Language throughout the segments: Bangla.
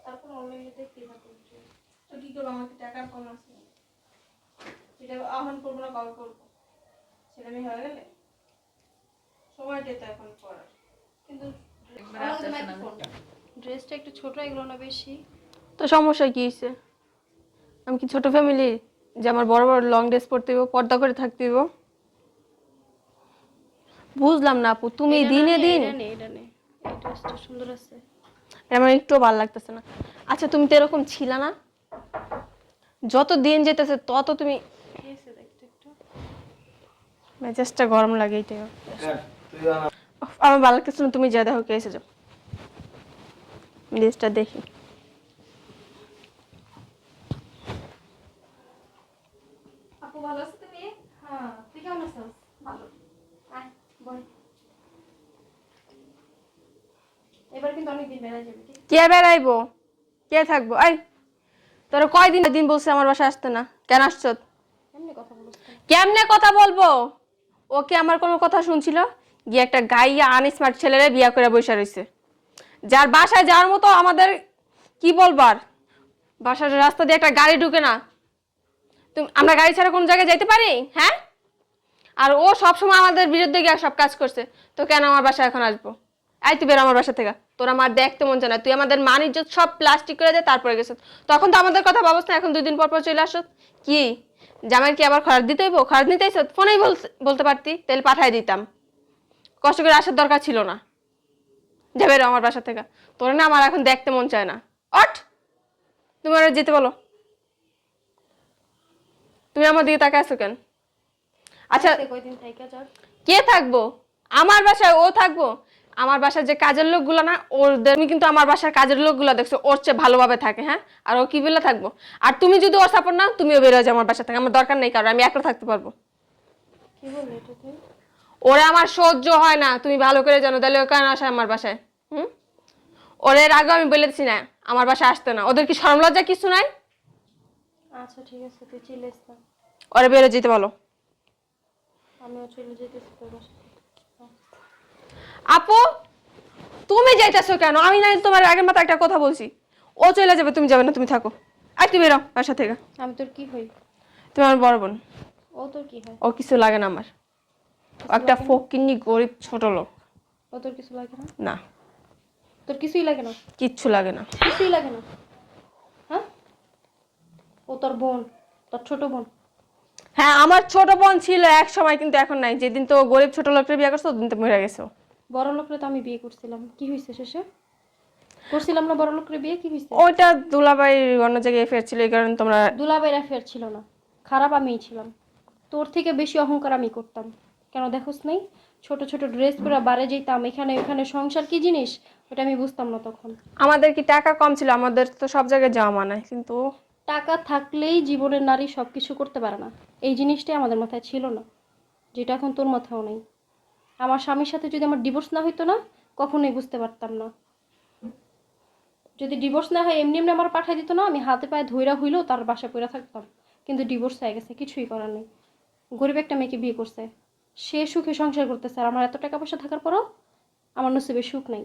তারপর অনলাইনে দেখতে থাকো তো কি করবো আমাকে টাকার কম আছে সেটা আহ্বান করবো না কবে করবো সেটা আমি হয়ে গেলে সময় যেত এখন পড়ার কিন্তু ড্রেসটা একটু ছোট এগুলো না বেশি তো সমস্যা কি হয়েছে? আমি কি ছোট ফ্যামিলি যে আমার বড় বড় লং ড্রেস পরতে হইব, পর্দা করে থাকতে হইব? বুঝলাম না আপু, তুমি দিনে দিন এটা নে এই ড্রেসটা সুন্দর আছে। আমার একটু ভালো লাগতেছে না। আচ্ছা তুমি তো এরকম ছিল না, যত দিন যেতেছে তত তুমি এসে দেখতে একটু মেজাজটা গরম লাগে। এইটাই আমার ভালো লাগতেছে না, তুমি যা দেখো কে এসে যাও ড্রেসটা দেখি। আপু ভালো আছো তুমি? হ্যাঁ তুই কেমন আছিস? ভালো। আয় বল এবার কিন্তু অনেকদিন বেড়াই যাবে ঠিক? কে বেড়াইবো, কে থাকবো? আই তোর কয়দিন দিন বলছে আমার বাসায় আসতে না, কেন আসছ? এমনি কথা বলছ কেমনে কথা বলবো? ও কি আমার কোনো কথা শুনছিল? গিয়ে একটা গাইয়া আনস্মার্ট ছেলেরে বিয়া করে বসে রয়েছে, যার বাসায় যাওয়ার মতো আমাদের কি বলবার, বাসার রাস্তা দিয়ে একটা গাড়ি ঢুকে না। তুমি আমরা গাড়ি ছাড়া কোন জায়গায় যাইতে পারি? হ্যাঁ, আর ও সবসময় আমাদের বিরুদ্ধে গিয়ে সব কাজ করছে। তো কেন আমার বাসায় এখন আসবো? আই তুই বের আমার বাসা থেকে, তোর আমার দেখতে মন চায় না। তুই আমাদের মান ইজ্জত সব প্লাস্টিক করে দে তারপরে গেছ। তখন তো আমাদের কথা ভাবছ না, এখন 2 দিন পর পর চলে আসত। কি জামাই কি আবার খরচ দিতে হইব? খরচ নিতে আইছ? ফোনেই বলতে পারতি, তেল পাঠাই দিতাম। কষ্ট করে আসার দরকার ছিল না। যাবে রে আমার বাসা থেকে, তোর না আমার এখন দেখতে মন চায় না। অট, তুমি ওরা যেতে বলো। তুমি আমার দিকে তাকায় আছো কেন? আচ্ছা কয়দিন থাইকা যাক। কে থাকবো? আমার বাসায় ও থাকবো? আমার বাসার যে কাজের লোকগুলো না, ওদের তুমি কিন্তু আমার বাসার কাজের লোকগুলো দেখছো ওর চেয়ে ভালোভাবে থাকে। হ্যাঁ, আর ও কি বলে থাকবো? আর তুমি যদি ওর সাপোর্ট না, তুমিও বেরোয় যাও আমার বাসা থেকে, আমার দরকার নেই, কারণ আমি একলা থাকতে পারবো। কি বললি এটা তুই? ওরা আমার সহ্য হয় না, তুমি ভালো করে জানো। তাহলে ও কেন আসে আমার বাসায়? হুম, ওদের আগে আমি বলেছি না আমার বাসায় আসতে না। ওদের কি শরম লজ্জা কিছু নাই? আচ্ছা ঠিক আছে তুই চিল্লাইস না, ওরা বেরো যেতে বলো। আমিও চলে যেতেছি তোর বাসা থেকে। আপু তুমি যাইতেছো কেন? আমি না তোমার আগের মাথা একটা কথা বলছি। ও চলে যাবে, তুমি যাবে না, তুমি থাকো। আর তুমি বেরো বাসা থেকে। আমি তোর কি হই? তুমি আমার বড় বোন। ও তোর কি হয়? ও কিছু লাগে না আমার, ও একটা ফকিন্নি গরিব ছোট লোক। ও তোর কিছু লাগে না? না, তোর কিছুই লাগে না? কিচ্ছু লাগে না। কিছুই লাগে না? হ্যাঁ, ও তোর বোন, তোর ছোট বোন। হ্যাঁ আমার ছোট বোন ছিল এক সময়, কিন্তু এখন নাই। যেদিন তো গরিব ছোট লোকের বিয়ে করছো ওদিন তো মরে গেছো। বড় লোকরে তো আমি বিয়ে করছিলাম, কি হয়েছে শেষে? করছিলাম না বড় লোকরে বিয়ে, কি হয়েছে? ওইটা দুলাভাই অন্য জায়গায় ফের ছিল, এই কারণে তোমরা। দুলাভাইয়ের অ্যাফেয়ার ছিল না, খারাপ আমিই ছিলাম। তোর থেকে বেশি অহংকার আমি করতাম। কেন দেখোস নাই? ছোট ছোট ড্রেস পরে বারে যেতাম, এখানে ওখানে। সংসার কি জিনিস ওটা আমি বুঝতাম না তখন। আমাদের কি টাকা কম ছিল? আমাদের তো সব জায়গায় যাওয়া মানায়, কিন্তু টাকা থাকলেই জীবনের নারী সব কিছু করতে পারে না, এই জিনিসটাই আমাদের মাথায় ছিল না, যেটা এখন তোর মাথাও নেই। আমার স্বামীর সাথে যদি আমার ডিভোর্স না হইতো না, কখনোই বুঝতে পারতাম না। যদি ডিভোর্স না হয় এমনি এমনি আমার পাঠিয়ে দিত না, আমি হাতে পায়ে ধইরা হইলেও তার বাসায় পড়ে থাকতাম। কিন্তু ডিভোর্স হয়ে গেছে, কিছুই করার নেই। গরিব একটা মেয়েকে বিয়ে করছে, সে সুখে সংসার করতেছে। আর আমার এত টাকা পয়সা থাকার পরও আমার নসিবে সুখ নেই।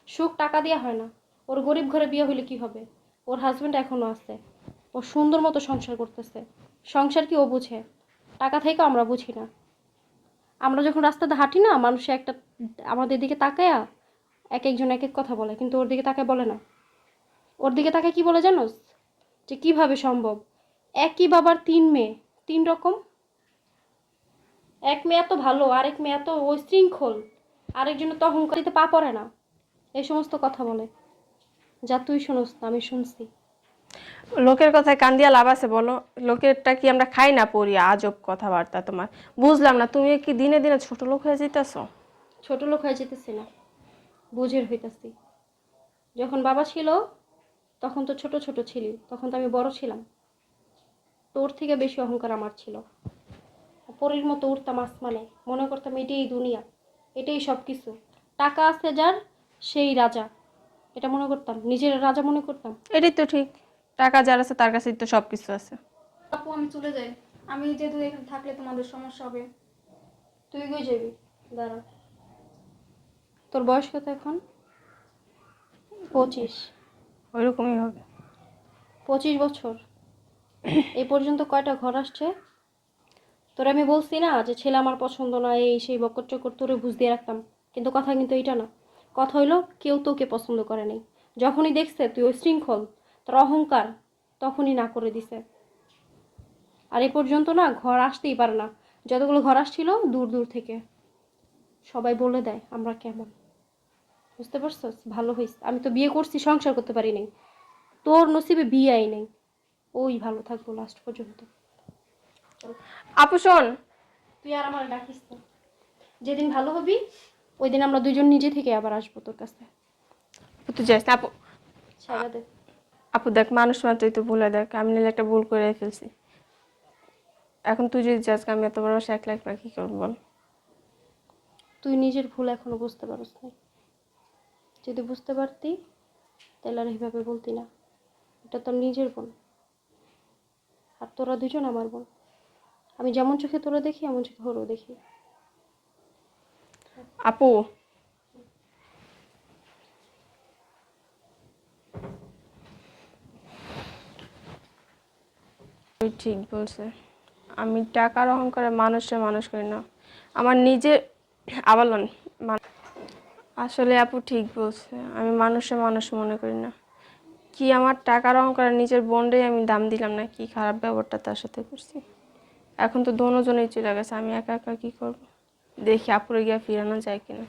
সুখ টাকা দিয়ে হয় না। ওর গরিব ঘরে বিয়ে হইলে কি হবে? ওর হাজব্যান্ড এখনও আছে, ও সুন্দর মতো সংসার করতেছে। সংসার কি ও বুঝে? টাকা থেকেও আমরা বুঝি না। আমরা যখন রাস্তাতে হাঁটি না, মানুষে একটা আমাদের দিকে তাকায়া এক একজন এক এক কথা বলে, কিন্তু ওর দিকে তাকায় বলে না। ওর দিকে তাকায় কি বলে জানোস? যে কিভাবে সম্ভব একই বাবার 3 মেয়ে, 3 রকম। এক মেয়ে এত ভালো, আরেক মেয়ে এত ওই শৃঙ্খল, আরেকজনের তো অহংকারিতে পা পড়ে না। এই সমস্ত কথা বলে, যা তুই শুনোস না, আমি শুনছি। লোকের কথায় কান দিয়া লাভ আছে বলো? লোকেরটা কি আমরা খাই না পড়ি? আজব কথাবার্তা তোমার। বুঝলাম না, তুমি কি দিনে দিনে ছোট লোক হয়ে যেতেছো? ছোট লোক হয়ে যেতেছি না, বুঝের হইতাছি। যখন বাবা ছিল তখন তো ছোট ছোট ছিলি, তখন তো আমি বড় ছিলাম। তোর থেকে বেশি অহংকার আমার ছিল। পরীর মতো উঠতাম আসমানে, মনে করতাম এটাই দুনিয়া, এটাই সব কিছু। টাকা আছে যার, সেই রাজা, এটা মনে করতাম, নিজের রাজা মনে করতাম। এটাই তো ঠিক, টাকা যার আছে তার কাছেই তো সবকিছু আছে। আপু আমি চলে যাই, আমি যেহেতু এখানে থাকলে তোমাদের সমস্যা হবে। তুই কই যাবি? দাঁড়া, তোর বয়স কত এখন? 25। ওইরকমই হবে। 25 বছর এই পর্যন্ত কয়টা ঘর আসছে? তোরে আমি বলছি না যে ছেলে আমার পছন্দ না, এই সেই বকর চকর তোরে বুঝ দিয়ে রাখতাম, কিন্তু কথা কিন্তু এইটা না। কথা হইলো কেউ তোকে পছন্দ করে নাই। যখনই দেখছে তুই উশৃঙ্খল, তোর অহংকার, তখনই না করে দিছে। আর এ পর্যন্ত না ঘর আসতেই পারে না। যতগুলো ঘর আসছিল দূর দূর থেকে, সবাই বলে দেয় আমরা কেমন। বুঝতে পারছস? ভালো হইছে, আমি তো বিয়ে করছি, সংসার করতে পারি নাই। তোর নসিবে বিয়ে আই নাই, ওই ভালো থাকবো লাস্ট পর্যন্ত। আপু শোন, তুই আর আমার ডাকিস না। যেদিন ভালো হবি ওই দিন আমরা দুজন নিজে থেকে আবার আসবো তোর কাছে। আপু তুই যাস না আপু। ছেড়ে দে। আপু দেখ, মানুষ মাত্রই তো ভুলে, দেখ আমি নিলে একটা ভুল করে ফেলছি। এখন তুই যদি যাস, আমি এত বড় একলা একলা কি করবো বল? তুই নিজের ভুল এখনো বুঝতে পারস না। যদি বুঝতে পারতি তাহলে আর এইভাবে বলতি না। এটা তোর নিজের বোন, আর তোরা দুজন আমার বোন। আমি যেমন চোখে তোরা দেখি এমন চোখে ওরও দেখি। আপু তুই ঠিক বলছে, আমি টাকার অহংকারে মানুষে মানুষ করি না, আমার নিজের আবার লন আসলে আপু ঠিক বলছে, আমি মানুষে মানুষ মনে করি না। কি আমার টাকার অহংকারে নিজের বোনটাই আমি দাম দিলাম না, কি খারাপ ব্যবহারটা তার সাথে করছি। এখন তো দোনোজনেই চলে গেছে, আমি একা একা কি করবো? দেখি আপুরে গিয়া ফিরানো যায় কিনা।